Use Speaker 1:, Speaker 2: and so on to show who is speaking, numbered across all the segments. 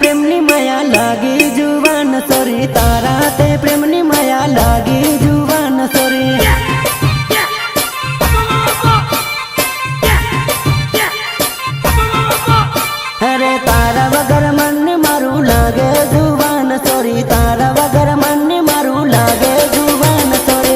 Speaker 1: પ્રેમની માયા લાગી જુવાન સોરી તારા તે પ્રેમની માયા લાગી જુવાન સોરી અરે તારા વગર મન મારું લાગે જુવાન સોરી તારા વગર મન મારું લાગે જુવાન સોરી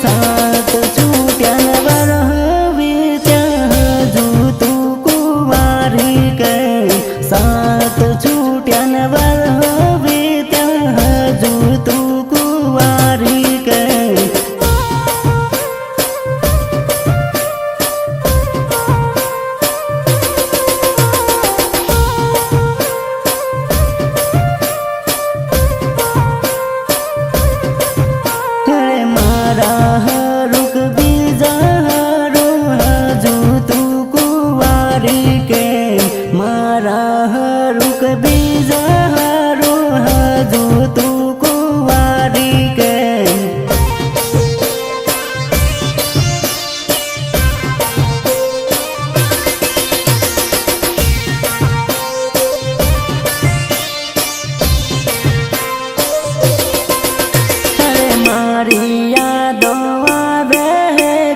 Speaker 1: साथ छूट्यान वरह वीत्या हजू तू कुवारी के साथ छूट्यान वरह वीत्या हजू तू कुवारी के रुक बीजा रो हजू तू कुवारी के मारा रुक बीजा रो हजू तू कुवारी के मारी यादों आवे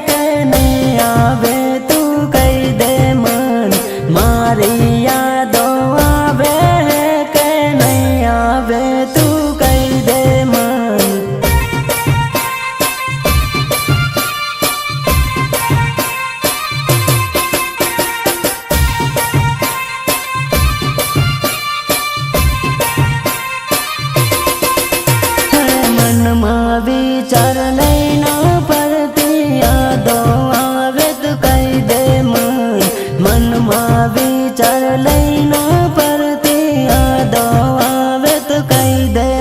Speaker 1: के नहीं आवे तू कही दे मन मारी यादों आवे के नहीं आवे तू कही दे मन मन में विचार लेना पड़ती यादों आवे तो कही दे मन में विचार लेना पड़ती यादों आवे तो कही दे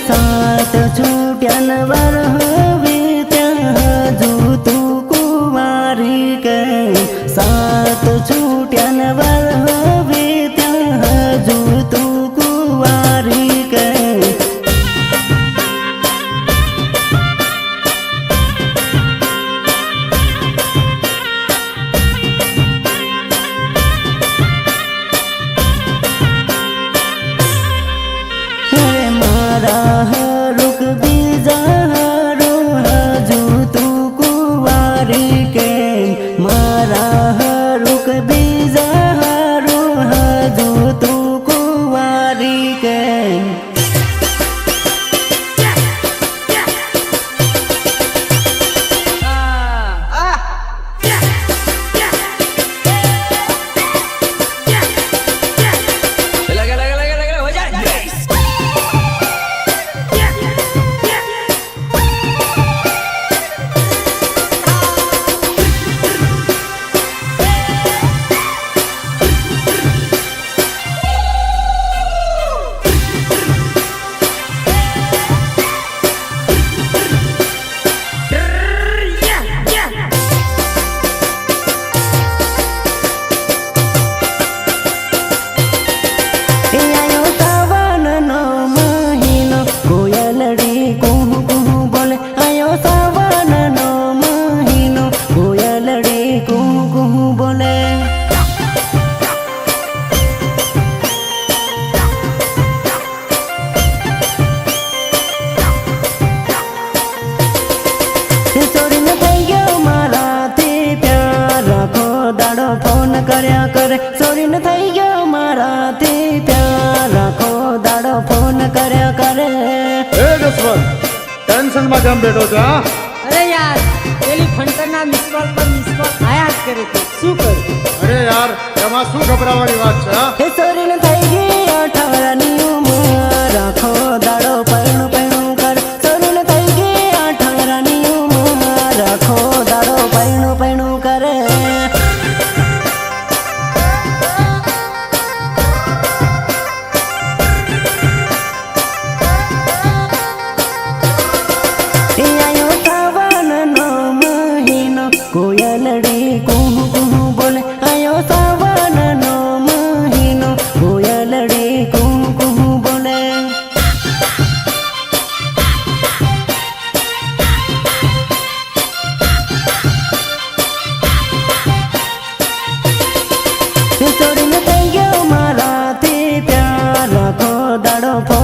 Speaker 1: साथ छूट्यान वरह वीत्या हजू तू कुवारी के साथ छूट्यान वरह वीत्या हजू तू कुवारी के रुक बीजा रो हजू तू कुवारी के मारा रुक बीजा रो हजू तू कुवारी के फोन કર્યા કરે સોરીન થઈ ગયો મારાથી પ્યાર રાખો દાડો ફોન કર્યા કરે
Speaker 2: એ જસવંત ટેન્શન માં કેમ બેઠો છો?
Speaker 3: અરે યાર પેલી ફંટરના મિસ કોલ પર મિસ કોલ આયા જ કરે છે શું કરું?
Speaker 2: અરે યાર એમાં શું ઘબરાવાની વાત છે?
Speaker 1: સોરીન થઈ ગઈ 18 ની ઉંમર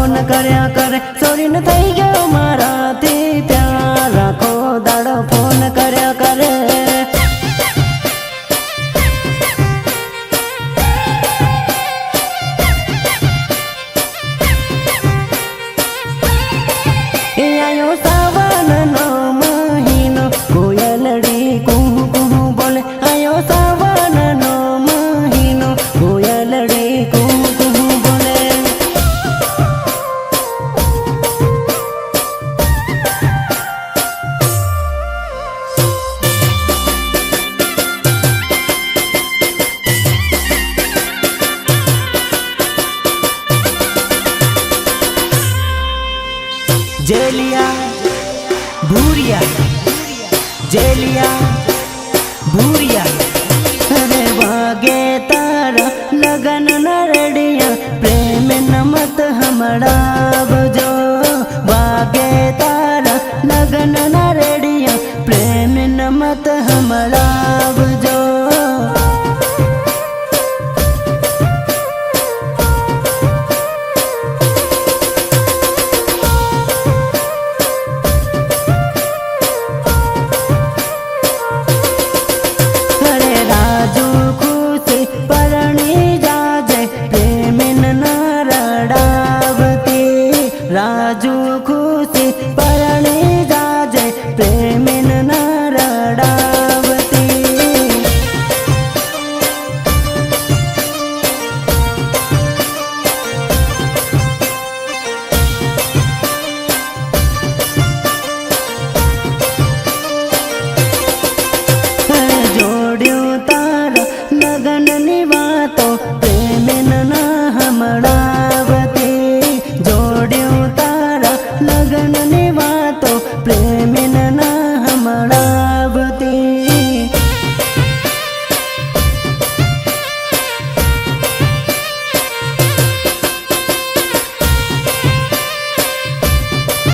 Speaker 1: ફોન કર્યા કરે સોરીને થઈ ગયો મારાથી પ્યાર રાખો દાડો ફોન કર્યા કરે એ આયો સાવનનો મહિનો કોયલડી કુહુ કુહુ બોલે આયો સાવનનો મહિનો કોયલડી કુહુ કુહુ બોલે જેલિયા ભૂરિયા જેલિયા ભૂરિયા અરે વાગે તારા લગન નરડિયા પ્રેમ નમત હમણાવજો વાગે તારા લગન નરડિયા પ્રેમ નમત હમણાવજો રાજુ